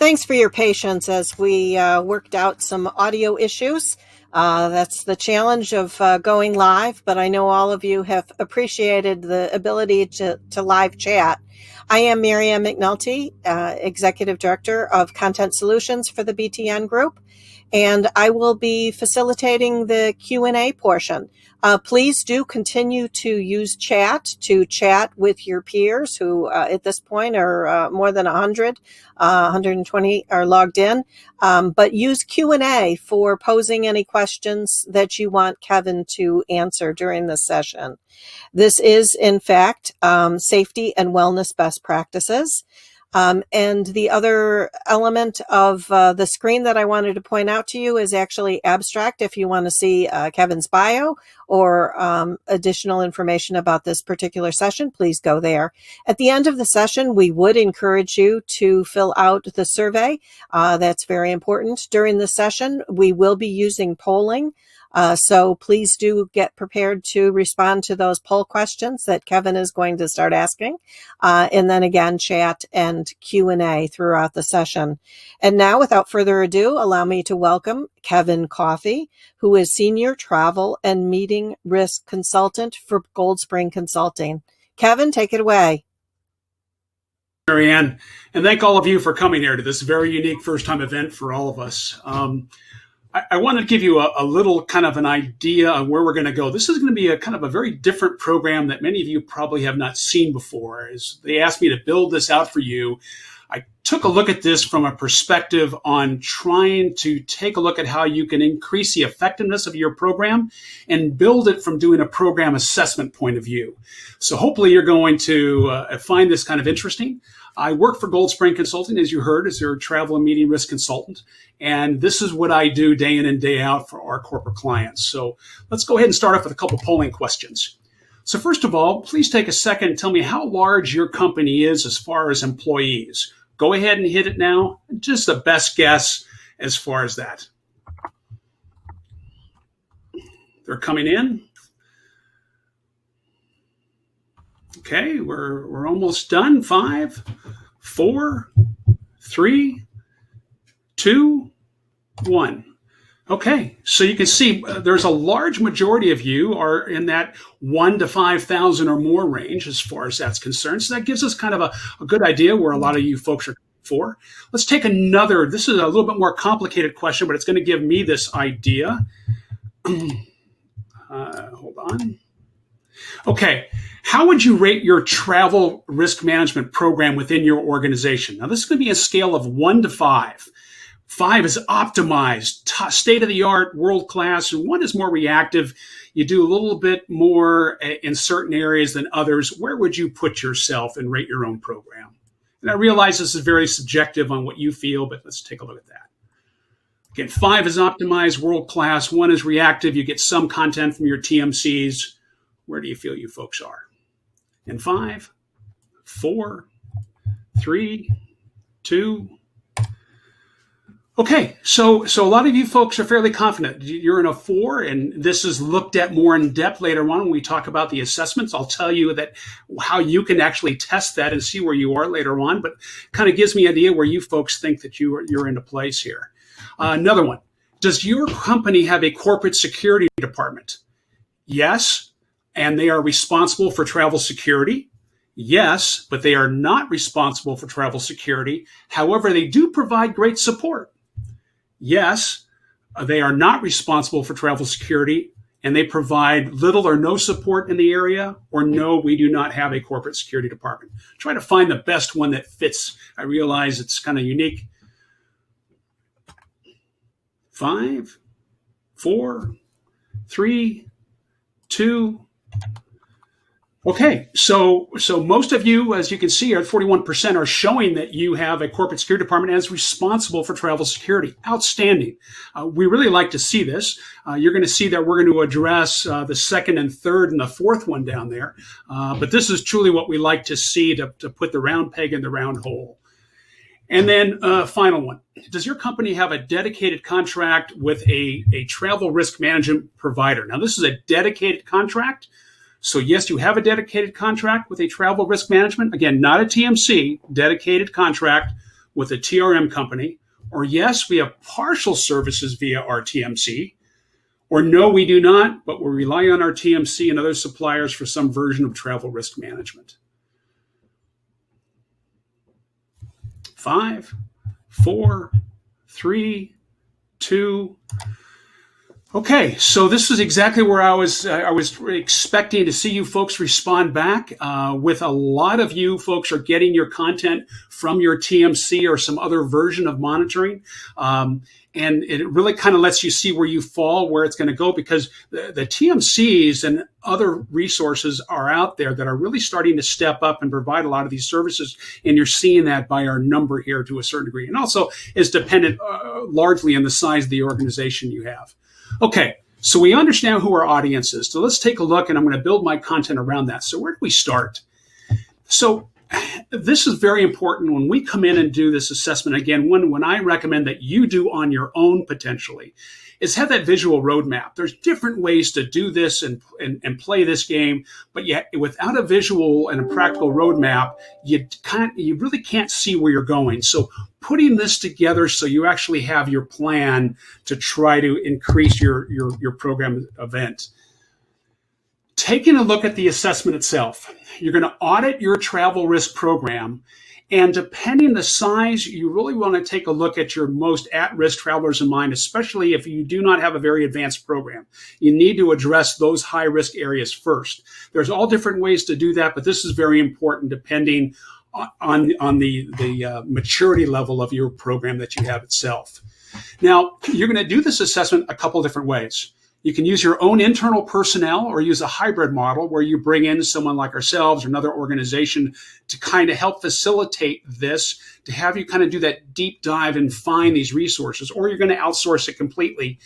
Thanks for your patience as we worked out some audio issues. That's the challenge of going live, but I know all of you have appreciated the ability to live chat. I am Miriam McNulty, Executive Director of Content Solutions for the BTN Group, and I will be facilitating the Q&A portion. Please do continue to use chat to chat with your peers who at this point are more than 120 are logged in. But use Q&A for posing any questions that you want Kevin to answer during this session. This is, in fact, safety and wellness best practices. And the other element of the screen that I wanted to point out to you is actually abstract. If you want to see Kevin's bio or additional information about this particular session, please go there. At the end of the session, we would encourage you to fill out the survey. That's very important. During the session, we will be using polling. So please do get prepared to respond to those poll questions that Kevin is going to start asking. And then again, chat and Q&A throughout the session. And now, without further ado, allow me to welcome Kevin Coffey, who is Senior Travel and Meeting Risk Consultant for Gold Spring Consulting. Kevin, take it away. Marianne, and thank all of you for coming here to this very unique first-time event for all of us. I want to give you a little kind of an idea of where we're going to go. This is going to be a kind of a very different program that many of you probably have not seen before. As they asked me to build this out for you, I took a look at this from a perspective on trying to take a look at how you can increase the effectiveness of your program and build it from doing a program assessment point of view. So hopefully you're going to find this kind of interesting. I work for Gold Spring Consulting, as you heard, as their travel and meeting risk consultant. And this is what I do day in and day out for our corporate clients. So let's go ahead and start off with a couple polling questions. So first of all, please take a second and tell me how large your company is as far as employees. Go ahead and hit it now. Just the best guess as far as that. They're coming in. Okay, we're almost done. 5, 4, 3, 2, 1. Okay, so you can see there's a large majority of you are in that 1 to 5,000 or more range as far as that's concerned. So that gives us kind of a good idea where a lot of you folks are for. Let's take another. This is a little bit more complicated question, but it's going to give me this idea. Hold on. Okay, how would you rate your travel risk management program within your organization? Now, this is going to be a scale of 1 to 5. 5 is optimized, state-of-the-art, world-class, and 1 is more reactive. You do a little bit more in certain areas than others. Where would you put yourself and rate your own program? And I realize this is very subjective on what you feel, but let's take a look at that. Again, 5 is optimized, world-class, 1 is reactive. You get some content from your TMCs. Where do you feel you folks are? In 5, 4, 3, 2. Okay, so a lot of you folks are fairly confident. You're in a 4, and this is looked at more in depth later on when we talk about the assessments. I'll tell you that how you can actually test that and see where you are later on, but kind of gives me an idea where you folks think that you're in a place here. Another one, does your company have a corporate security department? Yes, and they are responsible for travel security. Yes, but they are not responsible for travel security. However, they do provide great support. Yes, they are not responsible for travel security, and they provide little or no support in the area, or no, we do not have a corporate security department. Try to find the best one that fits. I realize it's kind of unique. 5, 4, 3, 2. Okay, so most of you, as you can see, are 41% are showing that you have a corporate security department as responsible for travel security. Outstanding. We really like to see this. You're going to see that we're going to address the second and third and the fourth one down there. But this is truly what we like to see to put the round peg in the round hole. And then final one. Does your company have a dedicated contract with a travel risk management provider? Now, this is a dedicated contract. So yes, you have a dedicated contract with a travel risk management. Again, not a TMC, dedicated contract with a TRM company, or yes, we have partial services via our TMC, or no, we do not, but we rely on our TMC and other suppliers for some version of travel risk management. 5, 4, 3, 2. Okay, so this is exactly where I was expecting to see you folks respond back. With a lot of you folks are getting your content from your TMC or some other version of monitoring. And it really kind of lets you see where you fall, where it's going to go, because the TMCs and other resources are out there that are really starting to step up and provide a lot of these services. And you're seeing that by our number here to a certain degree. And also is dependent largely on the size of the organization you have. Okay, so we understand who our audience is. So let's take a look, and I'm going to build my content around that. So where do we start? So this is very important when we come in and do this assessment. Again, when I recommend that you do on your own potentially, is have that visual roadmap. There's different ways to do this and play this game, but yet without a visual and a practical roadmap, you really can't see where you're going. So putting this together so you actually have your plan to try to increase your program event. Taking a look at the assessment itself, you're going to audit your travel risk program. And depending the size, you really want to take a look at your most at-risk travelers in mind, especially if you do not have a very advanced program. You need to address those high-risk areas first. There's all different ways to do that, but this is very important depending on the maturity level of your program that you have itself. Now, you're going to do this assessment a couple different ways. You can use your own internal personnel or use a hybrid model where you bring in someone like ourselves or another organization to kind of help facilitate this, to have you kind of do that deep dive and find these resources, or you're going to outsource it completely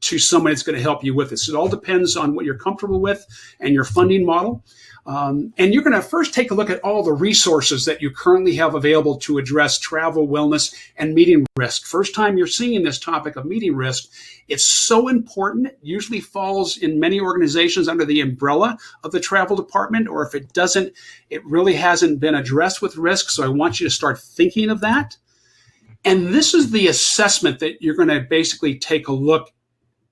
to someone that's going to help you with this. It all depends on what you're comfortable with and your funding model. And you're going to first take a look at all the resources that you currently have available to address travel, wellness, and meeting risk. First time you're seeing this topic of meeting risk, it's so important. It usually falls in many organizations under the umbrella of the travel department, or if it doesn't, it really hasn't been addressed with risk. So I want you to start thinking of that. And this is the assessment that you're going to basically take a look.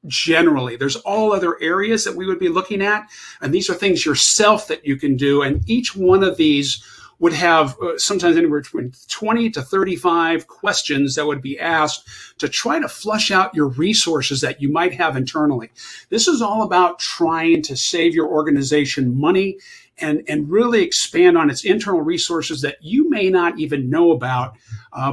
Generally, there's all other areas that we would be looking at, and these are things yourself that you can do, and each one of these would have sometimes anywhere between 20 to 35 questions that would be asked to try to flush out your resources that you might have internally. This is all about trying to save your organization money and really expand on its internal resources that you may not even know about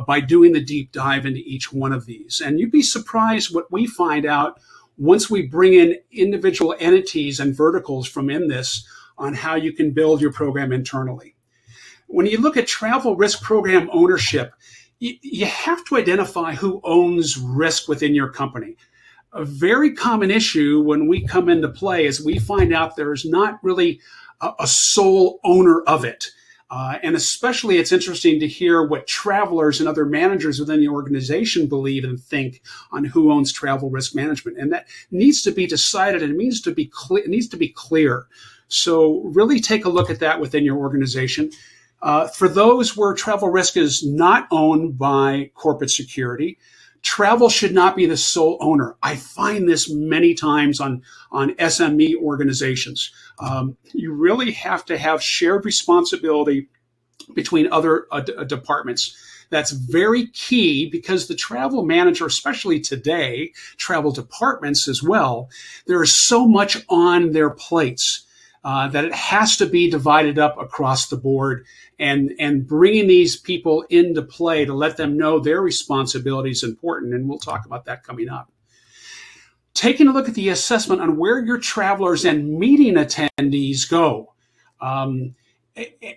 by doing the deep dive into each one of these. And you'd be surprised what we find out once we bring in individual entities and verticals from in this on how you can build your program internally. When you look at travel risk program ownership, you have to identify who owns risk within your company. A very common issue when we come into play is we find out there's not really a sole owner of it. And especially it's interesting to hear what travelers and other managers within the organization believe and think on who owns travel risk management. And that needs to be decided, and it needs to be clear. So really take a look at that within your organization. For those where travel risk is not owned by corporate security, travel should not be the sole owner. I find this many times on SME organizations. You really have to have shared responsibility between other departments. That's very key because the travel manager, especially today, travel departments as well, there is so much on their plates that it has to be divided up across the board, and bringing these people into play to let them know their responsibility is important. And we'll talk about that coming up. Taking a look at the assessment on where your travelers and meeting attendees go. And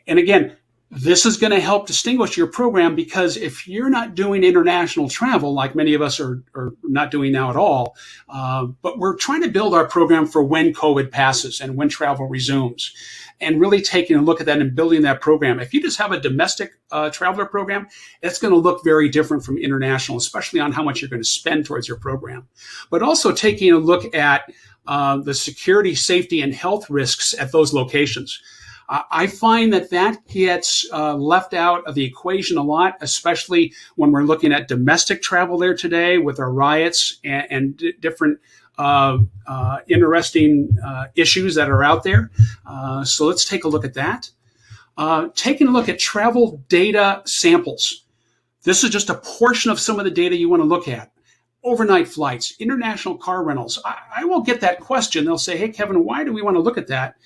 again, this is going to help distinguish your program, because if you're not doing international travel, like many of us are not doing now at all, but we're trying to build our program for when COVID passes and when travel resumes, and really taking a look at that and building that program. If you just have a domestic traveler program, it's going to look very different from international, especially on how much you're going to spend towards your program. But also taking a look at the security, safety, and health risks at those locations. I find that that gets left out of the equation a lot, especially when we're looking at domestic travel there today with our riots and different interesting issues that are out there. So let's take a look at that. Taking a look at travel data samples. This is just a portion of some of the data you want to look at. Overnight flights, international car rentals. I will get that question. They'll say, hey, Kevin, why do we want to look at that?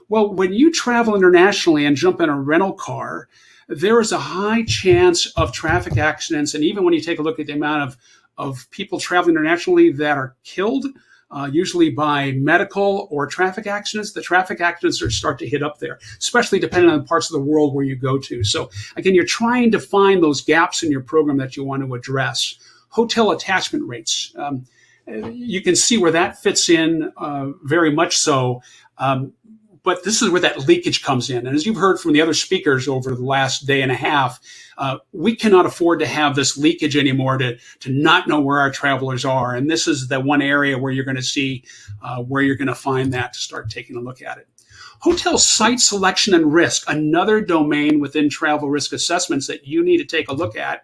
Well, when you travel internationally and jump in a rental car, there is a high chance of traffic accidents. And even when you take a look at the amount of people traveling internationally that are killed, usually by medical or traffic accidents, the traffic accidents start to hit up there, especially depending on the parts of the world where you go to. So again, you're trying to find those gaps in your program that you want to address. Hotel attachment rates. You can see where that fits in very much so. But this is where that leakage comes in. And as you've heard from the other speakers over the last day and a half, we cannot afford to have this leakage anymore to not know where our travelers are. And this is the one area where you're going to see where you're going to find that to start taking a look at it. Hotel site selection and risk, another domain within travel risk assessments that you need to take a look at.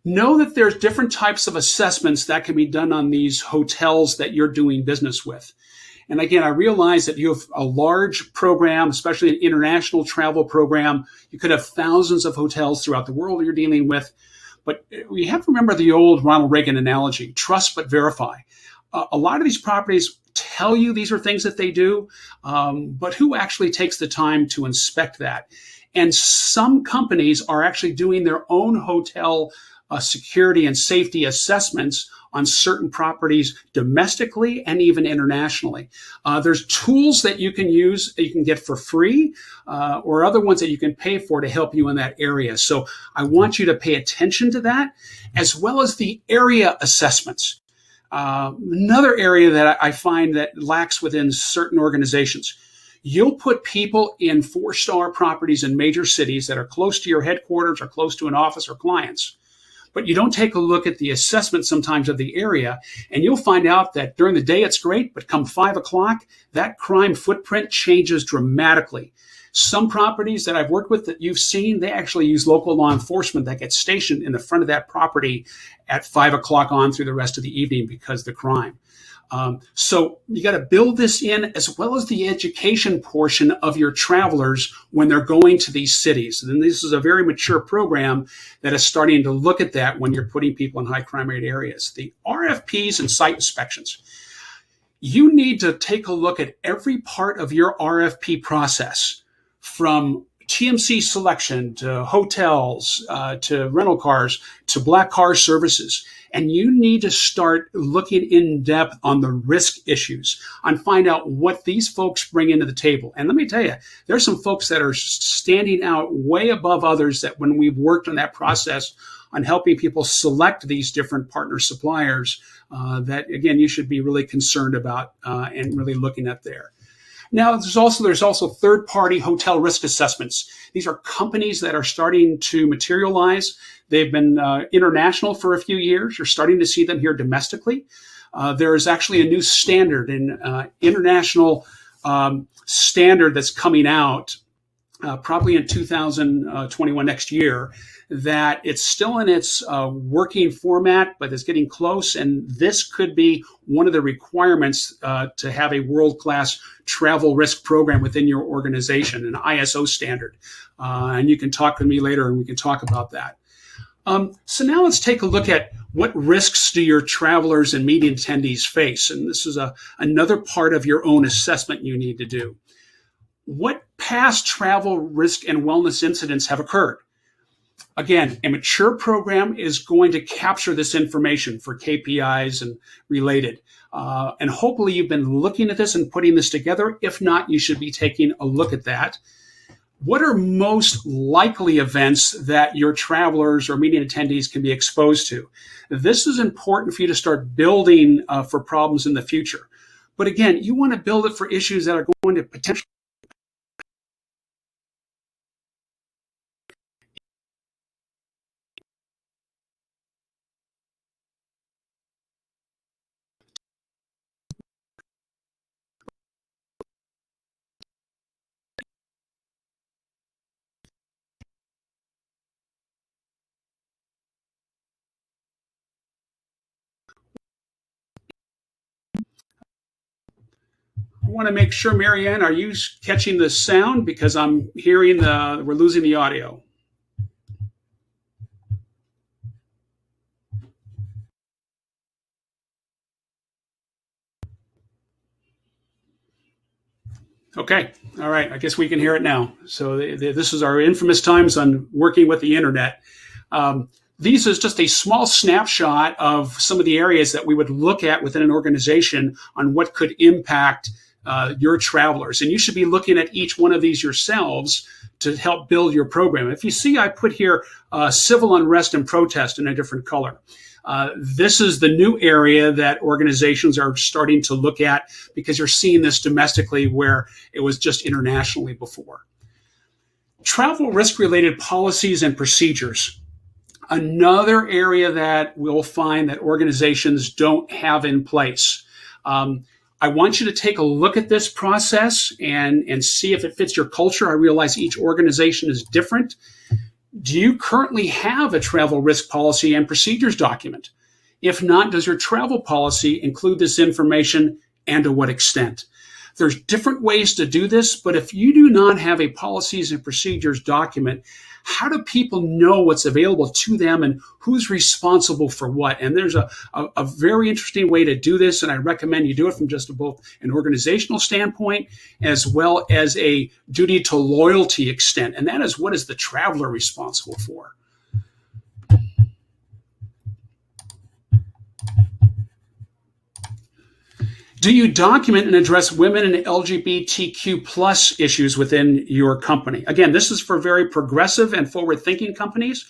Know that there's different types of assessments that can be done on these hotels that you're doing business with. And again, I realize that you have a large program, especially an international travel program. You could have thousands of hotels throughout the world you're dealing with. But we have to remember the old Ronald Reagan analogy, trust but verify. A lot of these properties tell you these are things that they do, but who actually takes the time to inspect that? And some companies are actually doing their own hotel security and safety assessments on certain properties domestically and even internationally. There's tools that you can use that you can get for free or other ones that you can pay for to help you in that area. So I want you to pay attention to that, as well as the area assessments. Another area that I find that lacks within certain organizations. You'll put people in 4-star properties in major cities that are close to your headquarters or close to an office or clients. But you don't take a look at the assessment sometimes of the area, and you'll find out that during the day it's great, but come 5 o'clock, that crime footprint changes dramatically. Some properties that I've worked with that you've seen, they actually use local law enforcement that gets stationed in the front of that property at 5 o'clock on through the rest of the evening because of the crime. So you got to build this in, as well as the education portion of your travelers when they're going to these cities. And this is a very mature program that is starting to look at that when you're putting people in high crime rate areas. The RFPs and site inspections. You need to take a look at every part of your RFP process, from TMC selection to hotels, to rental cars, to black car services. And you need to start looking in depth on the risk issues and find out what these folks bring into the table. And let me tell you, there's some folks that are standing out way above others that when we've worked on that process on helping people select these different partner suppliers, that again, you should be really concerned about and really looking at there. Now, there's also third-party hotel risk assessments. These are companies that are starting to materialize. They've been international for a few years. You're starting to see them here domestically. There is actually a new standard, an international standard that's coming out probably in 2021, next year, that it's still in its working format, but it's getting close. And this could be one of the requirements to have a world-class travel risk program within your organization, an ISO standard. And you can talk with me later and we can talk about that. So now let's take a look at what risks do your travelers and meeting attendees face. And this is another part of your own assessment you need to do. What past travel risk and wellness incidents have occurred? Again, a mature program is going to capture this information for KPIs and related. And hopefully you've been looking at this and putting this together. If not, you should be taking a look at that. What are most likely events that your travelers or meeting attendees can be exposed to? This is important for you to start building for problems in the future. But again, you want to build it for issues that are going to potentially I want to make sure, Marianne, are you catching the sound? Because I'm hearing we're losing the audio. Okay. All right. I guess we can hear it now. So this is our infamous times on working with the internet. These is just a small snapshot of some of the areas that we would look at within an organization on what could impact your travelers. And you should be looking at each one of these yourselves to help build your program. If you see, I put here civil unrest and protest in a different color. This is the new area that organizations are starting to look at because you're seeing this domestically where it was just internationally before. Travel risk-related policies and procedures. Another area that we'll find that organizations don't have in place. I want you to take a look at this process and see if it fits your culture. I realize each organization is different. Do you currently have a travel risk policy and procedures document? If not, does your travel policy include this information and to what extent? There's different ways to do this, but if you do not have a policies and procedures document, how do people know what's available to them and who's responsible for what? And there's a very interesting way to do this, and I recommend you do it from just both an organizational standpoint as well as a duty to loyalty extent, and that is, what is the traveler responsible for? Do you document and address women and LGBTQ plus issues within your company? Again, this is for very progressive and forward-thinking companies.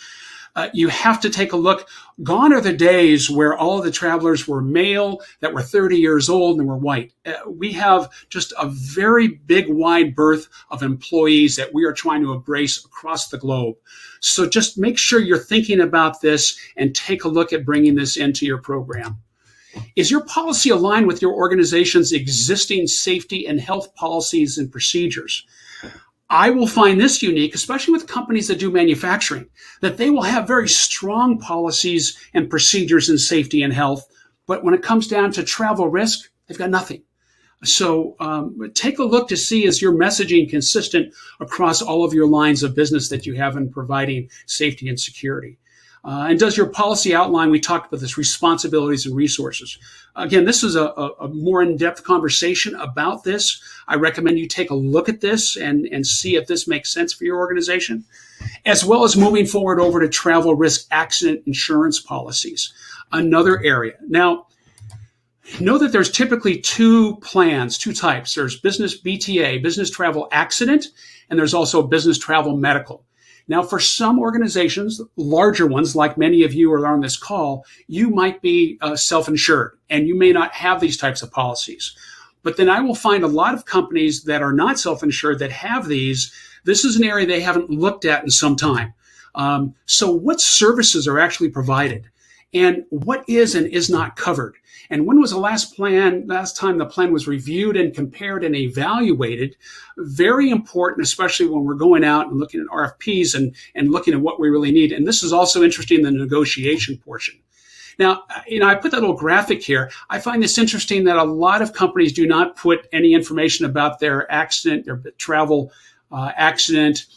You have to take a look. Gone are the days where all of the travelers were male, that were 30 years old and were white. We have just a very big, wide berth of employees that we are trying to embrace across the globe. So just make sure you're thinking about this and take a look at bringing this into your program. Is your policy aligned with your organization's existing safety and health policies and procedures? I will find this unique, especially with companies that do manufacturing, that they will have very strong policies and procedures in safety and health, but when it comes down to travel risk, they've got nothing. So take a look to see, is your messaging consistent across all of your lines of business that you have in providing safety and security? And does your policy outline, we talked about this, responsibilities and resources. Again, this is a more in-depth conversation about this. I recommend you take a look at this and see if this makes sense for your organization, as well as moving forward over to travel risk accident insurance policies, another area. Now, know that there's typically two plans, two types. There's business BTA, business travel accident, and there's also business travel medical. Now, for some organizations, larger ones, like many of you are on this call, you might be self-insured and you may not have these types of policies. But then I will find a lot of companies that are not self-insured that have these. This is an area they haven't looked at in some time. So what services are actually provided and what is and is not covered? And when was the last time the plan was reviewed and compared and evaluated? Very important, especially when we're going out and looking at RFPs and looking at what we really need. And this is also interesting in the negotiation portion. Now, I put that little graphic here. I find this interesting that a lot of companies do not put any information about their accident, their travel accident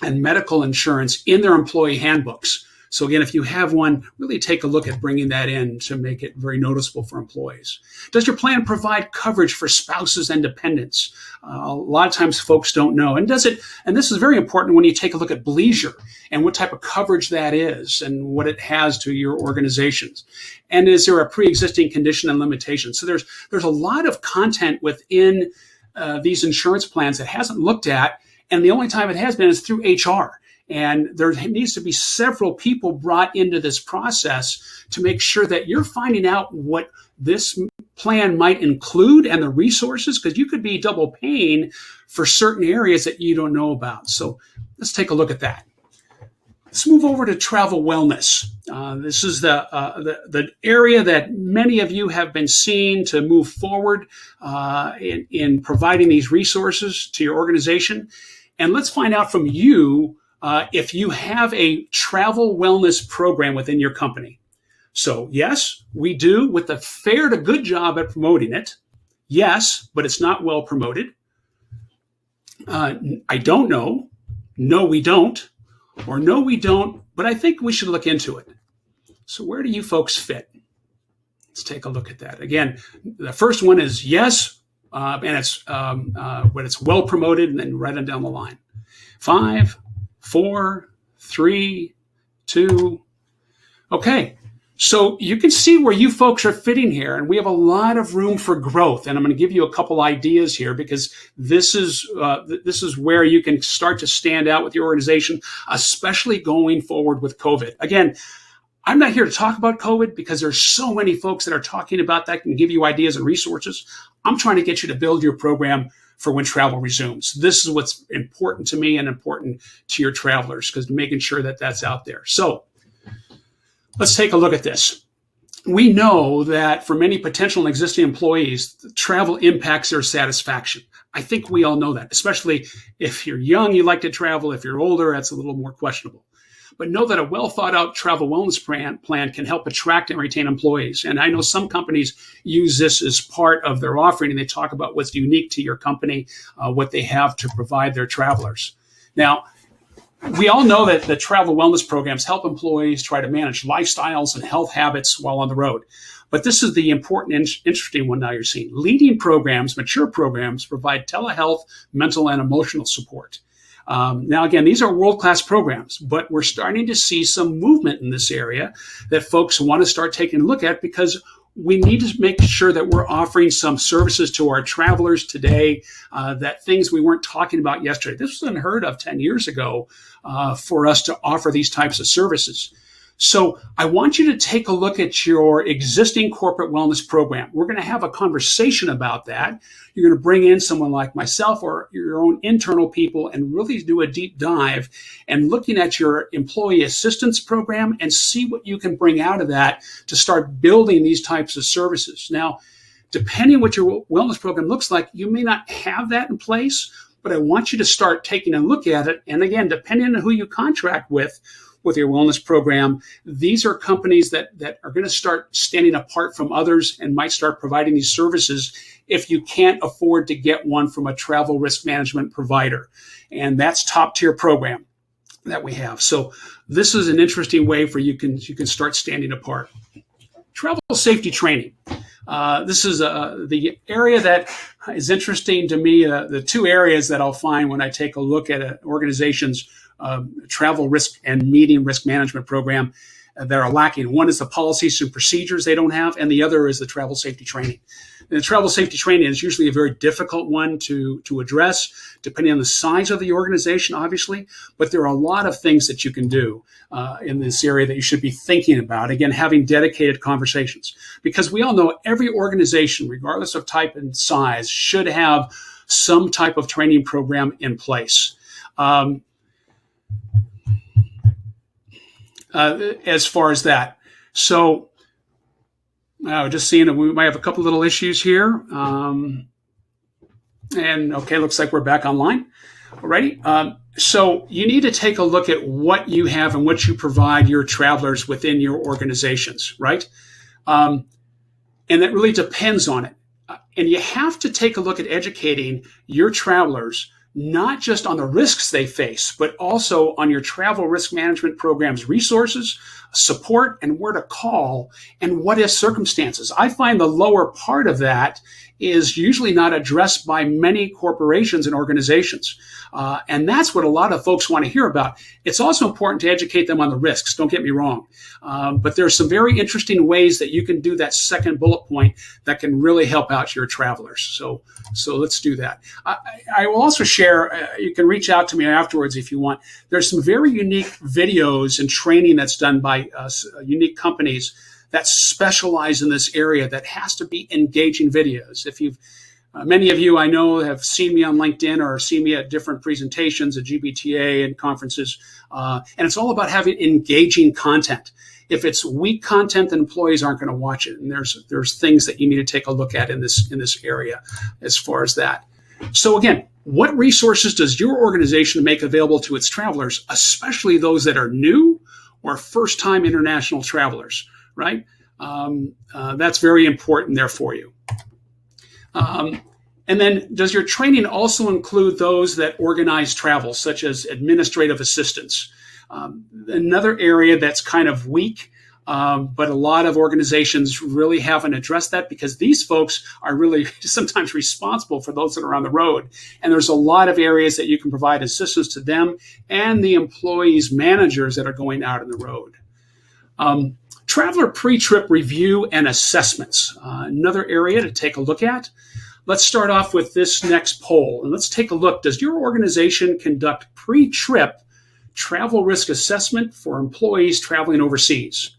and medical insurance in their employee handbooks. So again, if you have one, really take a look at bringing that in to make it very noticeable for employees. Does your plan provide coverage for spouses and dependents? A lot of times folks don't know. And does it, and this is very important when you take a look at bleisure and what type of coverage that is and what it has to your organizations. And is there a pre-existing condition and limitation? So there's a lot of content within these insurance plans that hasn't looked at, and the only time it has been is through HR. And there needs to be several people brought into this process to make sure that you're finding out what this plan might include and the resources, because you could be double paying for certain areas that you don't know about. So let's take a look at that. Let's move over to travel wellness. This is the area that many of you have been seeing to move forward in providing these resources to your organization. And let's find out from you if you have a travel wellness program within your company. So yes, we do, with a fair to good job at promoting it. Yes, but it's not well promoted. I don't know. No, we don't. Or no, we don't, but I think we should look into it. So where do you folks fit? Let's take a look at that. Again, the first one is yes, and it's when it's well promoted, and then right on down the line. 5, 4, 3, 2. Okay. So you can see where you folks are fitting here, and we have a lot of room for growth. And I'm going to give you a couple ideas here, because this is where you can start to stand out with your organization, especially going forward with COVID. Again, I'm not here to talk about COVID because there's so many folks that are talking about that, can give you ideas and resources. I'm trying to get you to build your program for when travel resumes. This is what's important to me and important to your travelers, because making sure that that's out there. So let's take a look at this. We know that for many potential and existing employees, travel impacts their satisfaction. I think we all know that, especially if you're young, you like to travel. If you're older, that's a little more questionable. But know that a well thought out travel wellness plan can help attract and retain employees. And I know some companies use this as part of their offering, and they talk about what's unique to your company, what they have to provide their travelers. Now, we all know that the travel wellness programs help employees try to manage lifestyles and health habits while on the road. But this is the important, interesting one now you're seeing. Leading programs, mature programs, provide telehealth, mental, and emotional support. Now, again, these are world-class programs, but we're starting to see some movement in this area that folks want to start taking a look at, because we need to make sure that we're offering some services to our travelers today, that things we weren't talking about yesterday. This was unheard of 10 years ago for us to offer these types of services. So I want you to take a look at your existing corporate wellness program. We're going to have a conversation about that. You're going to bring in someone like myself or your own internal people and really do a deep dive and looking at your employee assistance program and see what you can bring out of that to start building these types of services. Now, depending on what your wellness program looks like, you may not have that in place, but I want you to start taking a look at it. And again, depending on who you contract with your wellness program, these are companies that are going to start standing apart from others and might start providing these services if you can't afford to get one from a travel risk management provider. And that's top tier program that we have. So this is an interesting way for you can start standing apart. Travel safety training. This is the area that is interesting to me. The two areas that I'll find when I take a look at an organization's travel risk and meeting risk management program that are lacking. One is the policies and procedures they don't have, and the other is the travel safety training. And the travel safety training is usually a very difficult one to address, depending on the size of the organization, obviously. But there are a lot of things that you can do in this area that you should be thinking about. Again, having dedicated conversations, because we all know every organization, regardless of type and size, should have some type of training program in place. As far as that. So just seeing that we might have a couple little issues here. And okay, looks like we're back online. Alrighty. So you need to take a look at what you have and what you provide your travelers within your organizations, right? And that really depends on it. And you have to take a look at educating your travelers, not just on the risks they face, but also on your travel risk management program's resources, support, and where to call, and what if circumstances. I find the lower part of that is usually not addressed by many corporations and organizations. And that's what a lot of folks want to hear about. It's also important to educate them on the risks, don't get me wrong. But there's some very interesting ways that you can do that second bullet point that can really help out your travelers. So let's do that. I will also share, you can reach out to me afterwards if you want. There's some very unique videos and training that's done by unique companies that specialize in this area that has to be engaging videos. If you've, many of you I know have seen me on LinkedIn or seen me at different presentations at GBTA and conferences, and it's all about having engaging content. If it's weak content, then employees aren't going to watch it. And there's things that you need to take a look at in this area as far as that. So again, what resources does your organization make available to its travelers, especially those that are new or first-time international travelers, right? That's very important there for you. And then does your training also include those that organize travel, such as administrative assistants? Another area that's kind of weak, but a lot of organizations really haven't addressed that because these folks are really sometimes responsible for those that are on the road. And there's a lot of areas that you can provide assistance to them and the employees, managers that are going out on the road. Traveler pre-trip review and assessments, another area to take a look at. Let's start off with this next poll, and let's take a look. Does your organization conduct pre-trip travel risk assessment for employees traveling overseas?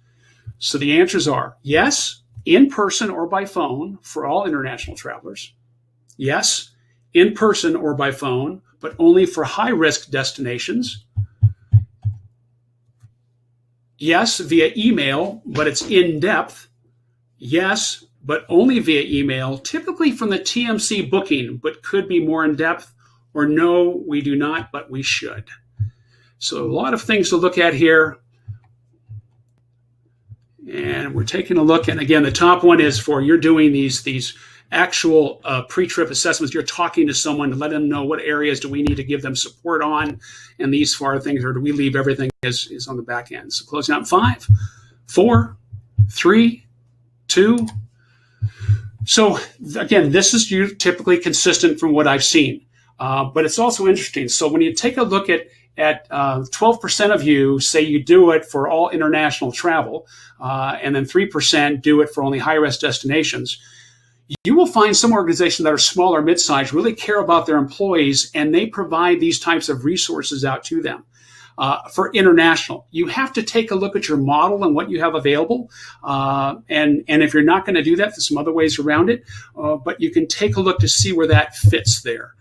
So the answers are yes, in person or by phone for all international travelers. Yes, in person or by phone, but only for high-risk destinations. Yes, via email, but it's in-depth. Yes, but only via email, typically from the TMC booking, but could be more in-depth. Or no, we do not, but we should. So a lot of things to look at here. And we're taking a look. And again, the top one is for you're doing these actual pre-trip assessments. You're talking to someone to let them know what areas do we need to give them support on, and these far things, or do we leave everything is on the back end. So closing out 5, 4, 3, 2. So again, this is typically consistent from what I've seen, but it's also interesting. So when you take a look at 12% of you say you do it for all international travel, and then 3% do it for only high-risk destinations, you will find some organizations that are small or mid-sized really care about their employees, and they provide these types of resources out to them. For international, you have to take a look at your model and what you have available. And if you're not going to do that, there's some other ways around it, but you can take a look to see where that fits there.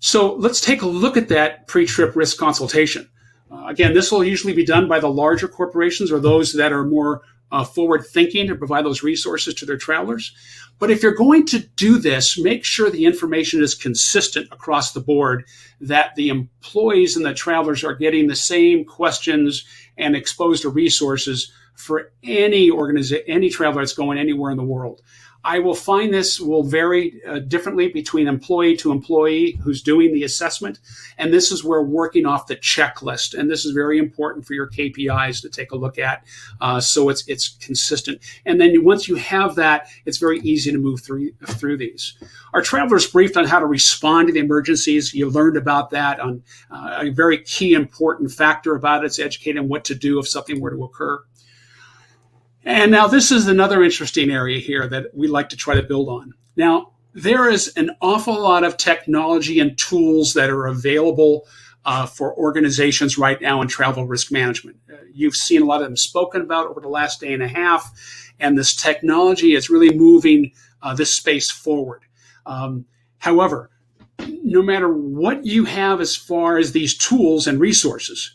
So let's take a look at that pre-trip risk consultation. Again, this will usually be done by the larger corporations or those that are more forward thinking to provide those resources to their travelers. But if you're going to do this, make sure the information is consistent across the board, that the employees and the travelers are getting the same questions and exposed to resources for any traveler that's going anywhere in the world. I will find this will vary differently between employee to employee who's doing the assessment. And this is where working off the checklist. And this is very important for your KPIs to take a look at. So it's consistent. And then once you have that, it's very easy to move through these. Our travelers briefed on how to respond to the emergencies. You learned about that. On a very key important factor about it is educating what to do if something were to occur. And now this is another interesting area here that we like to try to build on. Now, there is an awful lot of technology and tools that are available for organizations right now in travel risk management. You've seen a lot of them spoken about over the last day and a half, and this technology is really moving this space forward. However, no matter what you have as far as these tools and resources,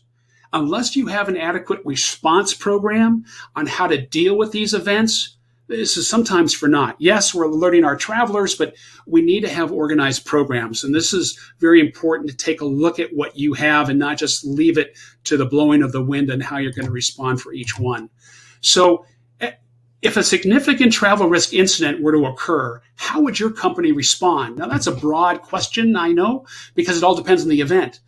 unless you have an adequate response program on how to deal with these events, this is sometimes for naught. Yes, we're alerting our travelers, but we need to have organized programs. And this is very important to take a look at what you have and not just leave it to the blowing of the wind and how you're going to respond for each one. So if a significant travel risk incident were to occur, how would your company respond? Now, that's a broad question, I know, because it all depends on the event.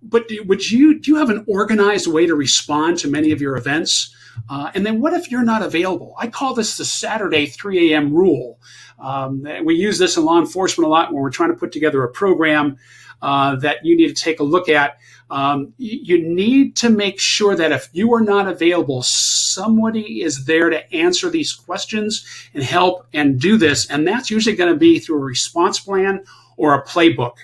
But do you have an organized way to respond to many of your events? And then what if you're not available? I call this the Saturday 3 a.m. rule. We use this in law enforcement a lot when we're trying to put together a program that you need to take a look at. You need to make sure that if you are not available, somebody is there to answer these questions and help and do this. And that's usually going to be through a response plan or a playbook.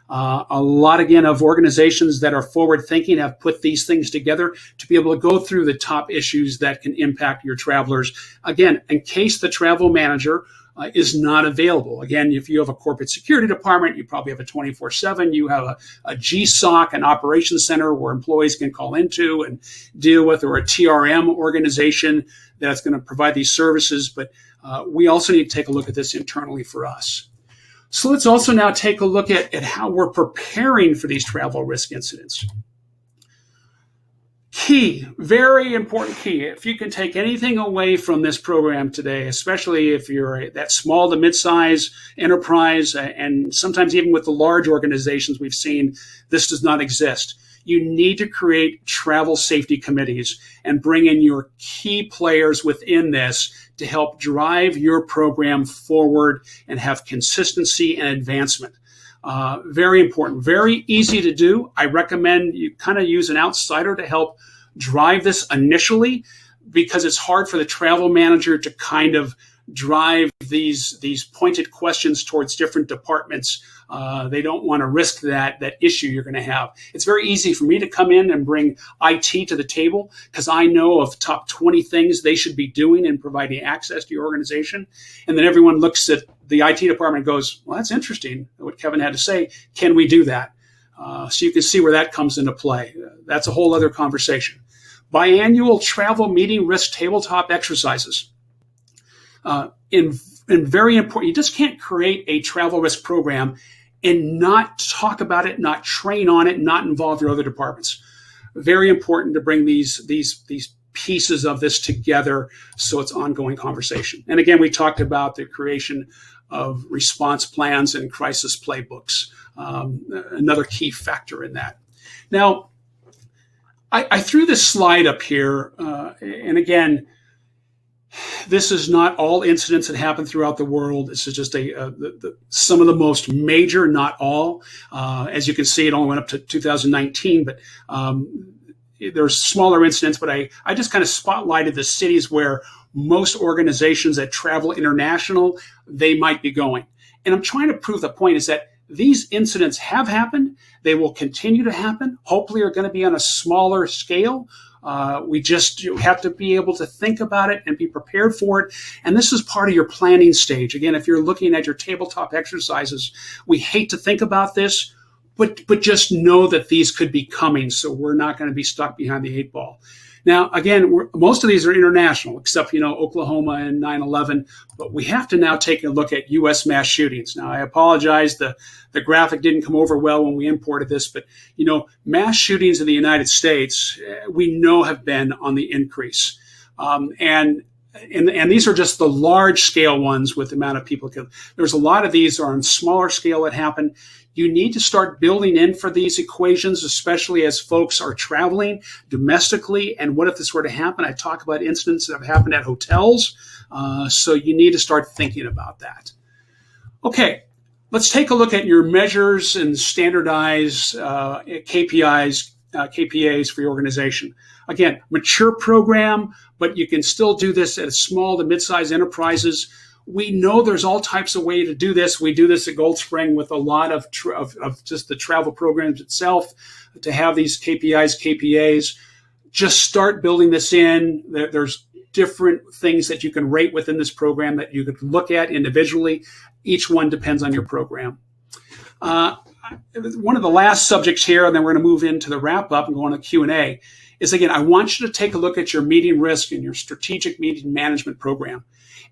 A lot, again, of organizations that are forward thinking have put these things together to be able to go through the top issues that can impact your travelers. Again, in case the travel manager is not available. Again, if you have a corporate security department, you probably have a 24/7. You have a GSOC, an operations center where employees can call into and deal with, or a TRM organization that's going to provide these services. But we also need to take a look at this internally for us. So let's also now take a look at how we're preparing for these travel risk incidents. Key, very important key. If you can take anything away from this program today, especially if you're that small to mid-size enterprise, and sometimes even with the large organizations we've seen, this does not exist. You need to create travel safety committees and bring in your key players within this to help drive your program forward and have consistency and advancement. Very important, very easy to do. I recommend you kind of use an outsider to help drive this initially, because it's hard for the travel manager to kind of drive these pointed questions towards different departments. They don't want to risk that issue you're going to have. It's very easy for me to come in and bring IT to the table because I know of top 20 things they should be doing in providing access to your organization. And then everyone looks at the IT department and goes, well, that's interesting what Kevin had to say. Can we do that? So you can see where that comes into play. That's a whole other conversation. Biannual travel meeting risk tabletop exercises. And very important, you just can't create a travel risk program and not talk about it, not train on it, not involve your other departments. Very important to bring these pieces of this together so it's ongoing conversation. And again, we talked about the creation of response plans and crisis playbooks, another key factor in that. Now, I threw this slide up here, and again, this is not all incidents that happen throughout the world. This is just some of the most major, not all. As you can see, it only went up to 2019, but there's smaller incidents. But I just kind of spotlighted the cities where most organizations that travel international, they might be going. And I'm trying to prove the point is that these incidents have happened. They will continue to happen. Hopefully are going to be on a smaller scale. We just have to be able to think about it and be prepared for it. And this is part of your planning stage. Again, if you're looking at your tabletop exercises, we hate to think about this, but just know that these could be coming. So we're not going to be stuck behind the 8 ball. Now, again, most of these are international, except, Oklahoma and 9/11. But we have to now take a look at U.S. mass shootings. Now, I apologize. The graphic didn't come over well when we imported this. But, mass shootings in the United States, we know have been on the increase. And these are just the large scale ones with the amount of people killed. There's a lot of these are on smaller scale that happen. You need to start building in for these equations, especially as folks are traveling domestically. And what if this were to happen? I talk about incidents that have happened at hotels. So you need to start thinking about that. Okay, let's take a look at your measures and standardized KPIs for your organization. Again, mature program, but you can still do this at small to mid-sized enterprises. We know there's all types of ways to do this. We do this at Gold Spring with a lot of just the travel programs itself to have these KPAs. Just start building this in. There's different things that you can rate within this program that you could look at individually. Each one depends on your program. One of the last subjects here, and then we're going to move into the wrap-up and go on to Q&A, is, again, I want you to take a look at your meeting risk and your strategic meeting management program.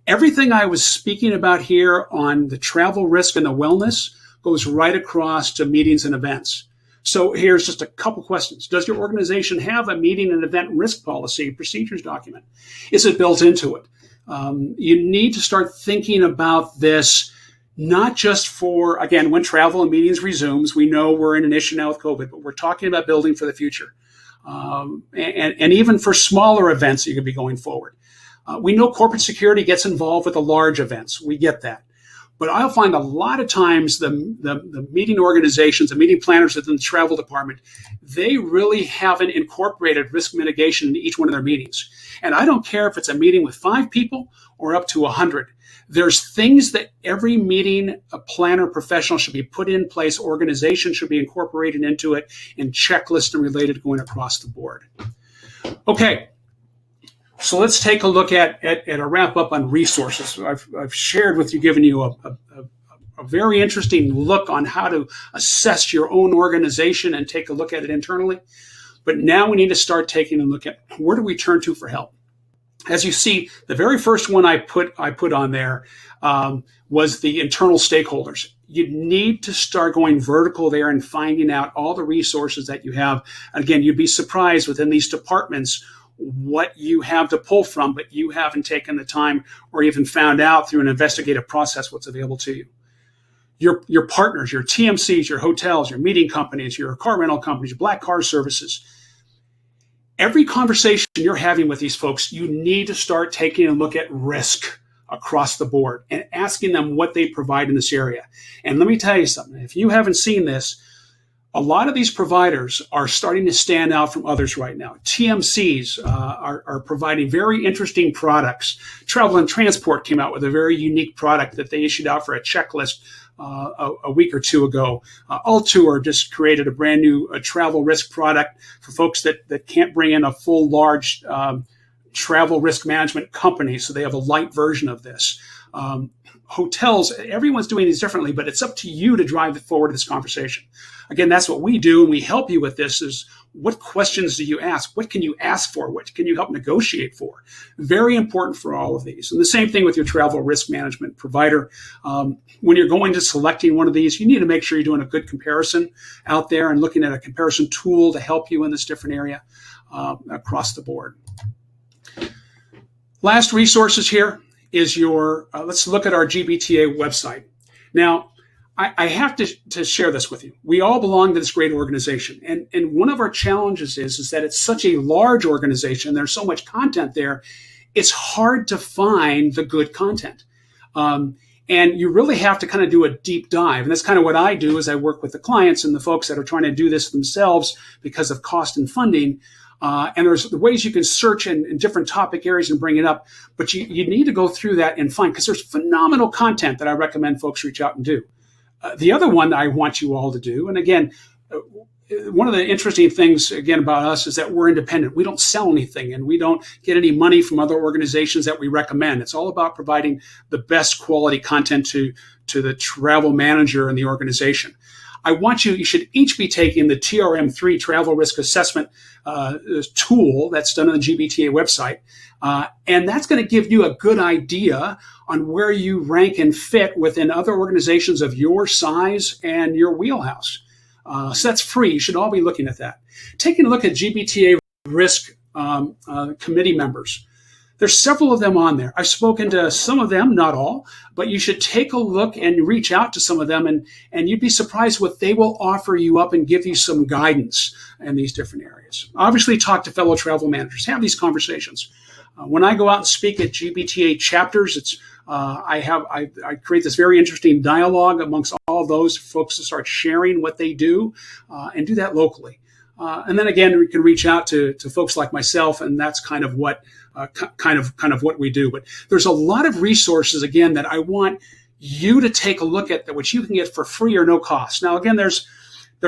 Everything I was speaking about here on the travel risk and the wellness goes right across to meetings and events. So here's just a couple questions. Does your organization have a meeting and event risk policy procedures document? Is it built into it? You need to start thinking about this, not just for, again, when travel and meetings resumes. We know we're in an issue now with COVID, but we're talking about building for the future. And even for smaller events that you could be going forward. We know corporate security gets involved with the large events. We get that. But I'll find a lot of times the meeting organizations, the meeting planners within the travel department, they really haven't incorporated risk mitigation into each one of their meetings. And I don't care if it's a meeting with 5 people or up to 100. There's things that every meeting a planner professional should be put in place, organization should be incorporated into it, and checklists and related going across the board. Okay. So let's take a look at a wrap up on resources. I've shared with you, given you a very interesting look on how to assess your own organization and take a look at it internally. But now we need to start taking a look at where do we turn to for help. As you see, the very first one I put on there was the internal stakeholders. You need to start going vertical there and finding out all the resources that you have. Again, you'd be surprised within these departments what you have to pull from, but you haven't taken the time or even found out through an investigative process what's available to you. Your partners, your TMCs, your hotels, your meeting companies, your car rental companies, your black car services. Every conversation you're having with these folks, you need to start taking a look at risk across the board and asking them what they provide in this area. And let me tell you something. If you haven't seen this, a lot of these providers are starting to stand out from others right now. TMCs are providing very interesting products. Travel and Transport came out with a very unique product that they issued out for a checklist a week or two ago. Altour just created a brand new travel risk product for folks that can't bring in a full, large travel risk management company, so they have a light version of this. Hotels, everyone's doing these differently, but it's up to you to drive forward this conversation. Again, that's what we do, and we help you with this is what questions do you ask? What can you ask for? What can you help negotiate for? Very important for all of these. And the same thing with your travel risk management provider. When you're going to selecting one of these, you need to make sure you're doing a good comparison out there and looking at a comparison tool to help you in this different area across the board. Last resources here is let's look at our GBTA website. Now, I have to share this with you. We all belong to this great organization. And one of our challenges is that it's such a large organization. There's so much content there. It's hard to find the good content. And you really have to kind of do a deep dive. And that's kind of what I do as I work with the clients and the folks that are trying to do this themselves because of cost and funding. And there's the ways you can search in different topic areas and bring it up. But you need to go through that and find, because there's phenomenal content that I recommend folks reach out and do. The other one I want you all to do, and again, one of the interesting things, again, about us is that we're independent. We don't sell anything, and we don't get any money from other organizations that we recommend. It's all about providing the best quality content to the travel manager and the organization. You should each be taking the TRM3 Travel Risk Assessment tool that's done on the GBTA website. And that's going to give you a good idea on where you rank and fit within other organizations of your size and your wheelhouse. So that's free. You should all be looking at that. Taking a look at GBTA risk committee members. There's several of them on there. I've spoken to some of them, not all, but you should take a look and reach out to some of them, and you'd be surprised what they will offer you up and give you some guidance in these different areas. Obviously, talk to fellow travel managers. Have these conversations. When I go out and speak at GBTA chapters, I create this very interesting dialogue amongst all of those folks to start sharing what they do and do that locally. And then again, we can reach out to folks like myself, and that's kind of what what we do. But there's a lot of resources, again, that I want you to take a look at, which you can get for free or no cost. Now, again, there's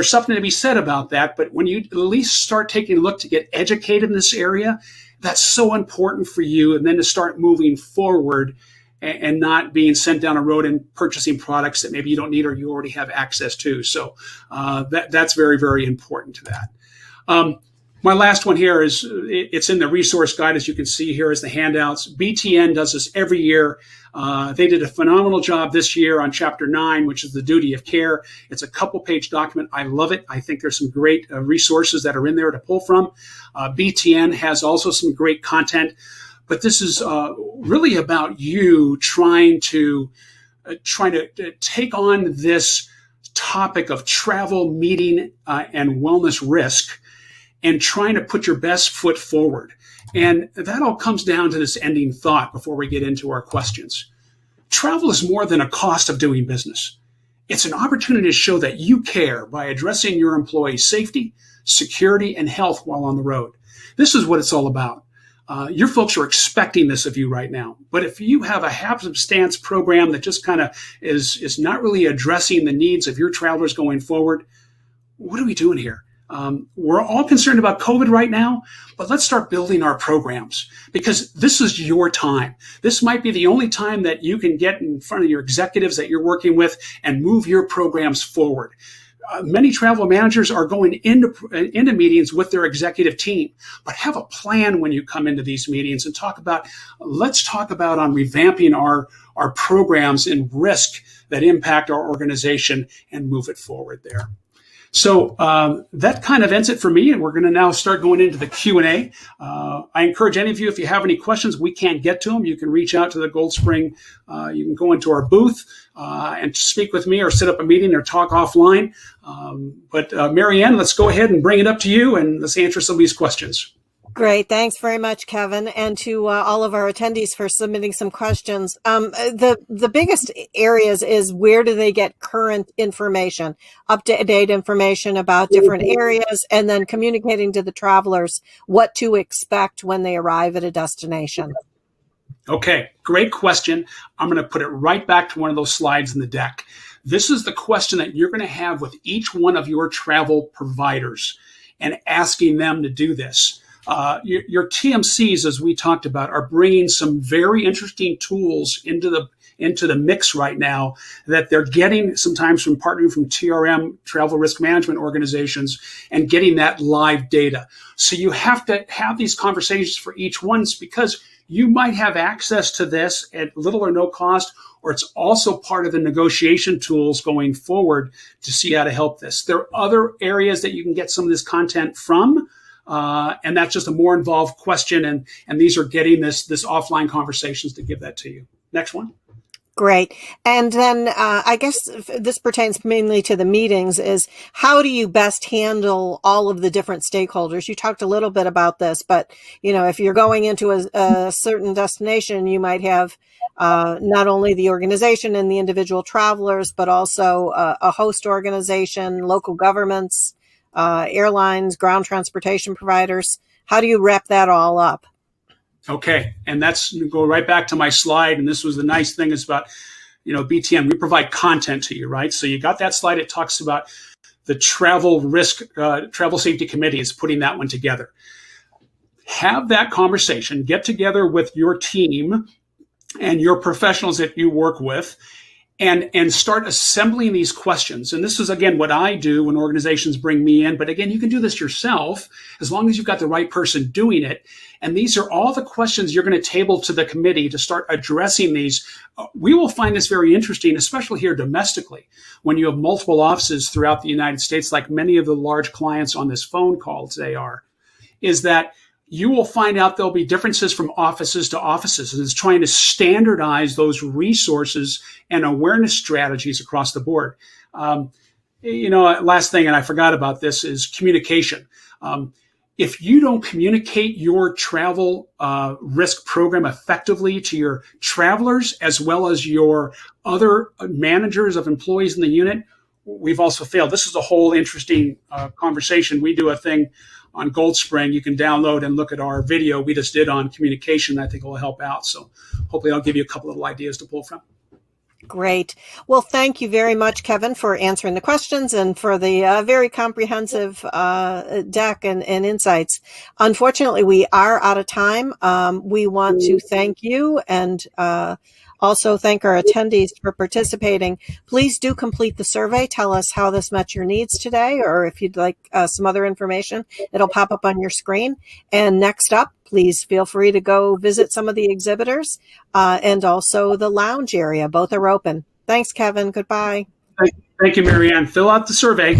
something to be said about that, but when you at least start taking a look to get educated in this area, that's so important for you, and then to start moving forward and not being sent down a road and purchasing products that maybe you don't need or you already have access to. So that's very, very important to that. My last one here is, it's in the resource guide, as you can see here, is the handouts. BTN does this every year. They did a phenomenal job this year on Chapter 9, which is the duty of care. It's a couple-page document. I love it. I think there's some great resources that are in there to pull from. BTN has also some great content. But this is really about you trying to take on this topic of travel, meeting, and wellness risk, and trying to put your best foot forward. And that all comes down to this ending thought before we get into our questions. Travel is more than a cost of doing business. It's an opportunity to show that you care by addressing your employees' safety, security, and health while on the road. This is what it's all about. Your folks are expecting this of you right now. But if you have a happenstance program that just kind of is not really addressing the needs of your travelers going forward, what are we doing here? We're all concerned about COVID right now, but let's start building our programs, because this is your time. This might be the only time that you can get in front of your executives that you're working with and move your programs forward. many travel managers are going into meetings with their executive team, but have a plan when you come into these meetings and let's talk about on revamping our programs in risk that impact our organization and move it forward there. So that kind of ends it for me, and we're going to now start going into the Q&A. I encourage any of you, if you have any questions, we can't get to them, you can reach out to the Gold Spring. You can go into our booth and speak with me or set up a meeting or talk offline. But Mary Ann, let's go ahead and bring it up to you, and let's answer some of these questions. Great. Thanks very much, Kevin, and to all of our attendees for submitting some questions. The biggest areas is where do they get current information, up-to-date information about different areas, and then communicating to the travelers what to expect when they arrive at a destination. Okay, great question. I'm going to put it right back to one of those slides in the deck. This is the question that you're going to have with each one of your travel providers and asking them to do this. Your TMCs, as we talked about, are bringing some very interesting tools into the mix right now that they're getting sometimes from partnering from TRM, travel risk management organizations, and getting that live data. So you have to have these conversations for each one because you might have access to this at little or no cost, or it's also part of the negotiation tools going forward to see how to help this. There are other areas that you can get some of this content from. And that's just a more involved question. And these are getting this offline conversations to give that to you. Next one. Great. And then I guess this pertains mainly to the meetings is how do you best handle all of the different stakeholders? You talked a little bit about this, but if you're going into a certain destination, you might have not only the organization and the individual travelers, but also a host organization, local governments, airlines, ground transportation providers. How do you wrap that all up? Okay, and that's go right back to my slide. And this was the nice thing is about, BTN, we provide content to you, right? So you got that slide. It talks about the travel safety committee is putting that one together. Have that conversation, get together with your team and your professionals that you work with, and start assembling these questions. And this is, again, what I do when organizations bring me in. But again, you can do this yourself as long as you've got the right person doing it. And these are all the questions you're going to table to the committee to start addressing these. We will find this very interesting, especially here domestically, when you have multiple offices throughout the United States, like many of the large clients on this phone call today are, is that you will find out there'll be differences from offices to offices. And it's trying to standardize those resources and awareness strategies across the board. Last thing, and I forgot about this, is communication. If you don't communicate your travel risk program effectively to your travelers, as well as your other managers of employees in the unit, we've also failed. This is a whole interesting conversation. We do a thing on Gold Spring. You can download and look at our video we just did on communication. I think it will help out. So hopefully I'll give you a couple of little ideas to pull from. Great. Well, thank you very much, Kevin, for answering the questions and for the very comprehensive deck and insights. Unfortunately, we are out of time. We want to thank you and also thank our attendees for participating. Please do complete the survey. Tell us how this met your needs today, or if you'd like some other information, it'll pop up on your screen. And next up, please feel free to go visit some of the exhibitors and also the lounge area. Both are open. Thanks, Kevin. Goodbye. Thank you, Mary Ann. Fill out the survey.